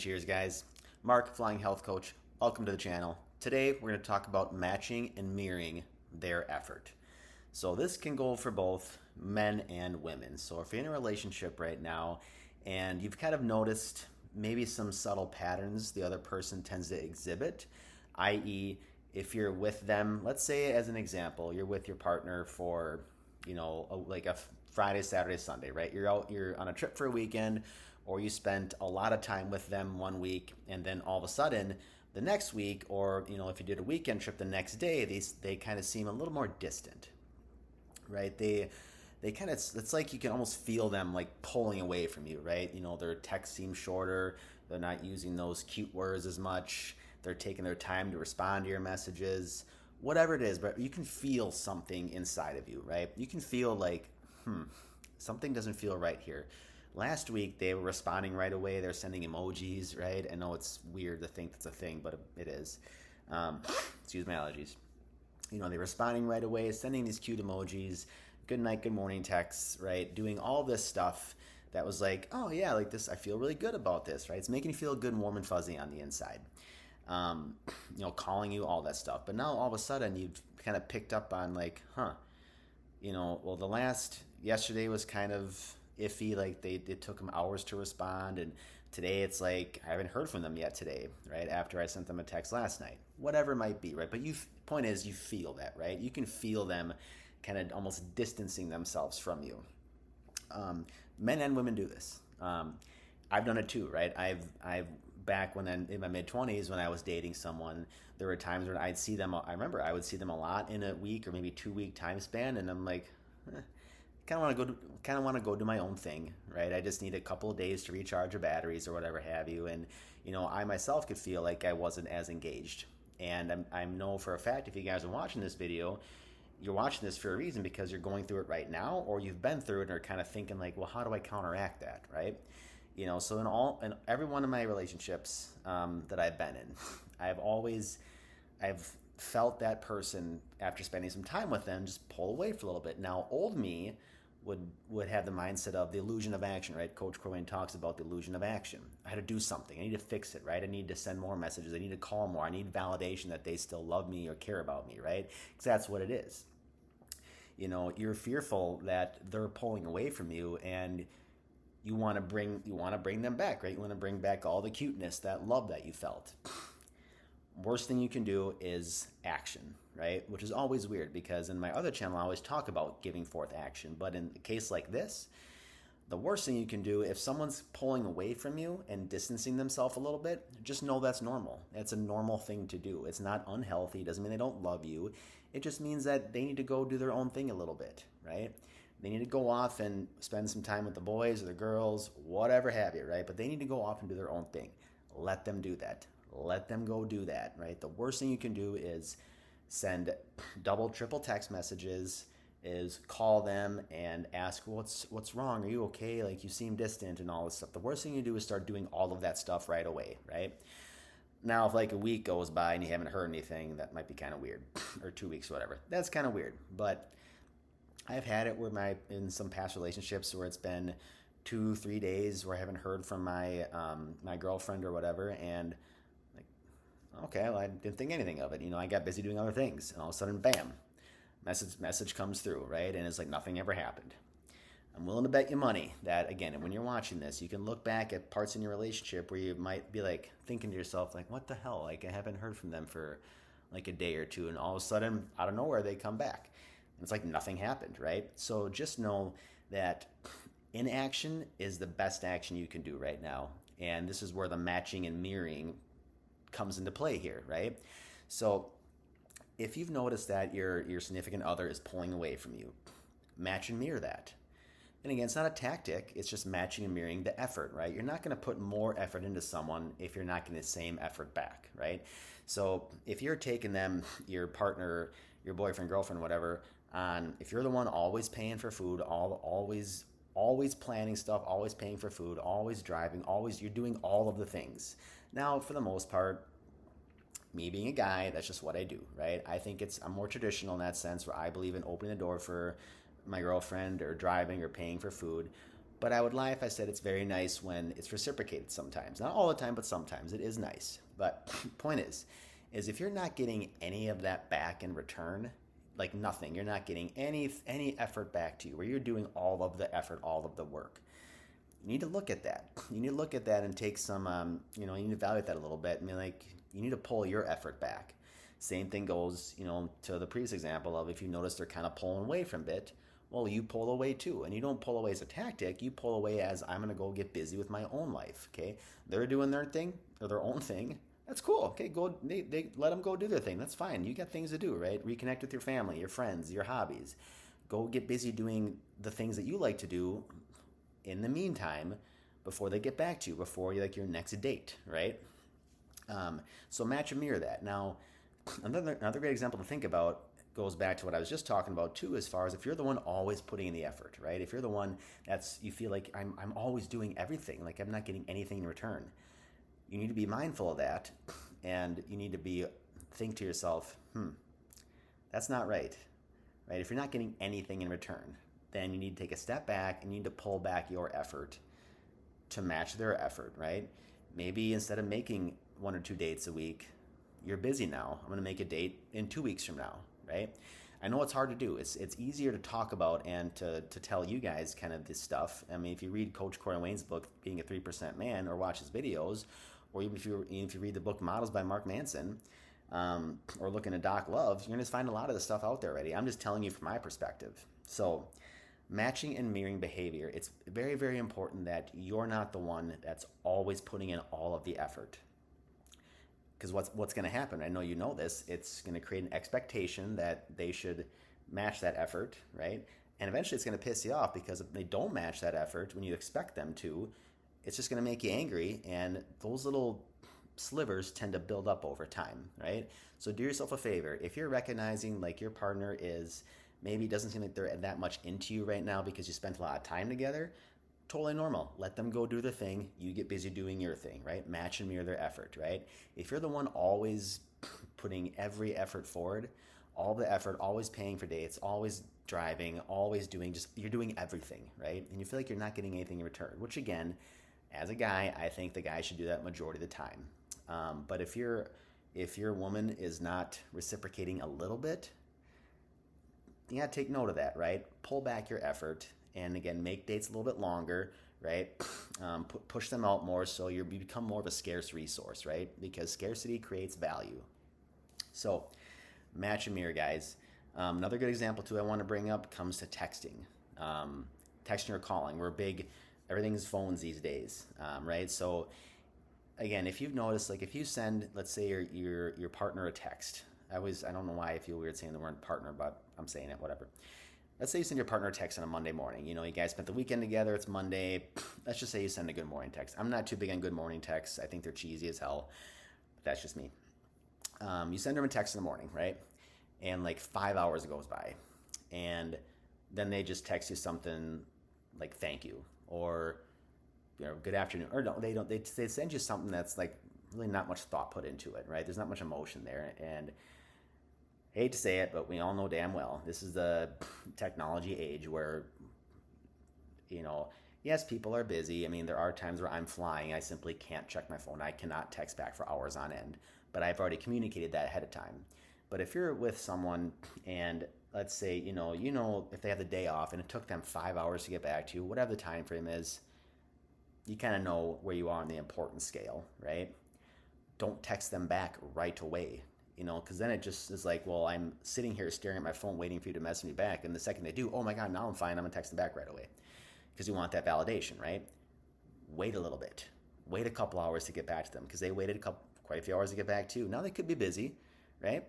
cheers, guys. Mark, Flying Health Coach. Welcome to the channel. Today, we're going to talk about matching and mirroring their effort. So this can go for both men and women. So if you're in a relationship right now and you've kind of noticed maybe some subtle patterns the other person tends to exhibit, i.e., if you're with them, let's say as an example, you're with your partner for, like a Friday, Saturday, Sunday, right? You're on a trip for a weekend, or you spent a lot of time with them one week, and then all of a sudden the next week, or if you did a weekend trip the next day, they kind of seem a little more distant, right? They kind of, it's like you can almost feel them like pulling away from you, right? Their texts seem shorter. They're not using those cute words as much. They're taking their time to respond to your messages, whatever it is, but you can feel something inside of you, right? You can feel like, something doesn't feel right here. Last week, they were responding right away. They're sending emojis, right? I know it's weird to think that's a thing, but it is. Excuse my allergies. They're responding right away, sending these cute emojis, good night, good morning texts, right? Doing all this stuff that was like, oh yeah, like this, I feel really good about this, right? It's making you feel good and warm and fuzzy on the inside. Calling you, all that stuff. But now all of a sudden you've kind of picked up on like, yesterday was kind of iffy, like it took them hours to respond, and today it's like I haven't heard from them yet today, right? After I sent them a text last night, whatever it might be, right? But point is, you feel that, right? You can feel them kind of almost distancing themselves from you. Men and women do this. I've done it too, right? I've back when in my mid-20s when I was dating someone, there were times when I'd see them. I remember I would see them a lot in a week or maybe 2-week time span, and I'm like, kind of want to go do my own thing, right? I just need a couple of days to recharge your batteries or whatever have you, and I myself could feel like I wasn't as engaged. And I know for a fact, if you guys are watching this video, you're watching this for a reason, because you're going through it right now, or you've been through it and are kind of thinking like, well, how do I counteract that, right? So in every one of my relationships that I've been in, I've felt that person, after spending some time with them, just pull away for a little bit. Now, old me would have the mindset of the illusion of action, right? Coach Corwin talks about the illusion of action. I had to do something. I need to fix it, right? I need to send more messages. I need to call more. I need validation that they still love me or care about me, right? Because that's what it is. You're fearful that they're pulling away from you, and you want to bring them back, right? You want to bring back all the cuteness, that love that you felt. Worst thing you can do is action, right? Which is always weird, because in my other channel, I always talk about giving forth action. But in a case like this, the worst thing you can do, if someone's pulling away from you and distancing themselves a little bit, just know that's normal. It's a normal thing to do. It's not unhealthy. It doesn't mean they don't love you. It just means that they need to go do their own thing a little bit, right? They need to go off and spend some time with the boys or the girls, whatever have you, right? But they need to go off and do their own thing. Let them do that. Let them go do that, right? The worst thing you can do is send double, triple text messages, is call them and ask, what's wrong? Are you okay? Like, you seem distant and all this stuff. The worst thing you do is start doing all of that stuff right away, right? Now, if like a week goes by and you haven't heard anything, that might be kind of weird. Or 2 weeks, or whatever. That's kind of weird. But I've had it where in some past relationships where it's been 2-3 days where I haven't heard from my my girlfriend or whatever, and like, okay, well, I didn't think anything of it. I got busy doing other things, and all of a sudden, bam, message comes through, right? And it's like nothing ever happened. I'm willing to bet you money that, again, when you're watching this, you can look back at parts in your relationship where you might be like thinking to yourself, like, what the hell? Like, I haven't heard from them for like a day or two, and all of a sudden, out of nowhere, they come back. And it's like nothing happened, right? So just know that inaction is the best action you can do right now. And this is where the matching and mirroring comes into play here, right? So if you've noticed that your significant other is pulling away from you, match and mirror that. And again, it's not a tactic, it's just matching and mirroring the effort, right? You're not going to put more effort into someone if you're not getting the same effort back, right? So if you're taking them, your partner, your boyfriend, girlfriend, whatever, if you're the one always paying for food, always planning stuff, always paying for food, always driving, you're doing all of the things. Now, for the most part, me being a guy, that's just what I do, right? I think I'm more traditional in that sense, where I believe in opening the door for my girlfriend, or driving, or paying for food. But I would lie if I said it's very nice when it's reciprocated sometimes. Not all the time, but sometimes it is nice. But point is if you're not getting any of that back in return, like nothing, you're not getting any effort back to you, where you're doing all of the effort, all of the work. You need to look at that. You need to look at that and take some, you need to evaluate that a little bit. I mean, like, you need to pull your effort back. Same thing goes, to the previous example of if you notice they're kind of pulling away from it, well, you pull away too. And you don't pull away as a tactic. You pull away as, I'm going to go get busy with my own life. Okay, they're doing their thing or their own thing. That's cool. Okay, go. They let them go do their thing. That's fine. You got things to do, right? Reconnect with your family, your friends, your hobbies. Go get busy doing the things that you like to do in the meantime before they get back to you, before you, like, your next date, right? So match and mirror that. Now, another great example to think about goes back to what I was just talking about too, as far as if you're the one always putting in the effort, right? If you're the one you feel like I'm always doing everything, like I'm not getting anything in return. You need to be mindful of that, and you need to think to yourself, that's not right? If you're not getting anything in return, then you need to take a step back and you need to pull back your effort to match their effort, right? Maybe instead of making 1 or 2 dates a week, you're busy now. I'm going to make a date in 2 weeks from now, right? I know it's hard to do. It's easier to talk about and to tell you guys kind of this stuff. I mean, if you read Coach Corey Wayne's book, Being a 3% Man, or watch his videos, or even if you read the book Models by Mark Manson, or look into Doc Love, you're going to find a lot of the stuff out there already. I'm just telling you from my perspective. So matching and mirroring behavior, it's very, very important that you're not the one that's always putting in all of the effort. Because what's going to happen, I know you know this, it's going to create an expectation that they should match that effort, right? And eventually it's going to piss you off, because if they don't match that effort when you expect them to, it's just going to make you angry, and those little slivers tend to build up over time, right? So do yourself a favor. If you're recognizing like your partner is maybe doesn't seem like they're that much into you right now because you spent a lot of time together, totally normal. Let them go do their thing. You get busy doing your thing, right? Match and mirror their effort, right? If you're the one always putting every effort forward, all the effort, always paying for dates, always driving, always doing, you're doing everything, right? And you feel like you're not getting anything in return, which again, as a guy, I think the guy should do that majority of the time. But if your woman is not reciprocating a little bit, you gotta take note of that, right? Pull back your effort, and again, make dates a little bit longer, right? Push them out more so you become more of a scarce resource, right? Because scarcity creates value. So match and mirror, guys. Another good example too I want to bring up comes to texting. Texting or calling. Everything's phones these days, right? So again, if you've noticed, like if you send, let's say your partner a text. I don't know why I feel weird saying the word partner, but I'm saying it, whatever. Let's say you send your partner a text on a Monday morning. You guys spent the weekend together. It's Monday. Let's just say you send a good morning text. I'm not too big on good morning texts. I think they're cheesy as hell. But that's just me. You send them a text in the morning, right? And like 5 hours goes by. And then they just text you something like thank you or good afternoon. Or no, they don't. They send you something that's like really not much thought put into it, right? There's not much emotion there. And hate to say it, but we all know damn well this is the technology age where, yes, people are busy. I mean, there are times where I'm flying. I simply can't check my phone. I cannot text back for hours on end, but I've already communicated that ahead of time. But if you're with someone and let's say, if they have the day off and it took them 5 hours to get back to you, whatever the time frame is, you kind of know where you are on the importance scale, right? Don't text them back right away. Because then it just is like, well, I'm sitting here staring at my phone waiting for you to message me back. And the second they do, oh my God, now I'm fine. I'm going to text them back right away. Because you want that validation, right? Wait a little bit. Wait a couple hours to get back to them. Because they waited quite a few hours to get back to you. Now they could be busy, right?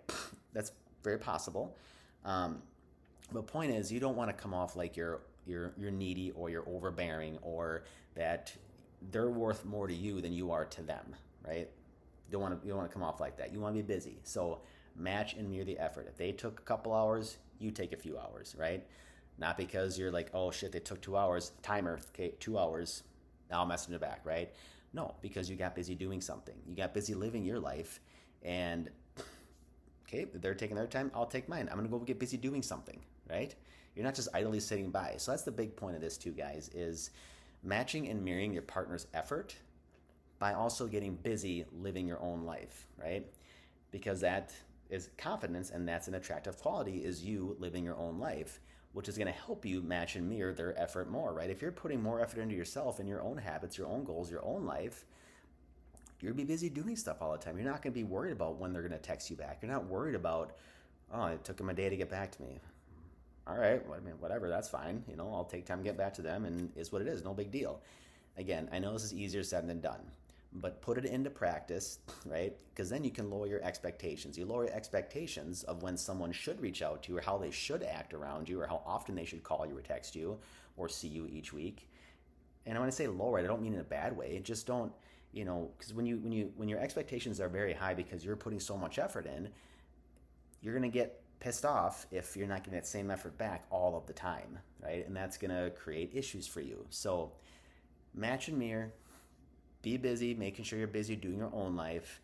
That's very possible. But point is, you don't want to come off like you're needy or you're overbearing or that they're worth more to you than you are to them, right? You don't want to come off like that. You want to be busy. So match and mirror the effort. If they took a couple hours, you take a few hours, right? Not because you're like, oh shit, they took 2 hours. Timer, okay, 2 hours. Now I'll message it back, right? No, because you got busy doing something. You got busy living your life. And okay, they're taking their time, I'll take mine. I'm going to go get busy doing something, right? You're not just idly sitting by. So that's the big point of this too, guys, is matching and mirroring your partner's effort by also getting busy living your own life, right? Because that is confidence, and that's an attractive quality, is you living your own life, which is going to help you match and mirror their effort more, right? If you're putting more effort into yourself and your own habits, your own goals, your own life, you're going to be busy doing stuff all the time. You're not going to be worried about when they're going to text you back. You're not worried about, oh, it took them a day to get back to me. All right, I mean, whatever, that's fine. I'll take time to get back to them, and it's what it is, no big deal. Again, I know this is easier said than done, but put it into practice, right? Because then you can lower your expectations. You lower your expectations of when someone should reach out to you, or how they should act around you, or how often they should call you or text you or see you each week. And when I say lower it, I don't mean in a bad way. Just don't, because when your expectations are very high because you're putting so much effort in, you're going to get pissed off if you're not getting that same effort back all of the time, right? And that's going to create issues for you. So match and mirror, be busy, making sure you're busy doing your own life.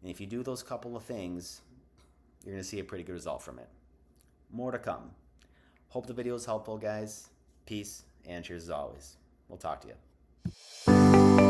And if you do those couple of things, you're going to see a pretty good result from it. More to come. Hope the video was helpful, guys. Peace and cheers as always. We'll talk to you.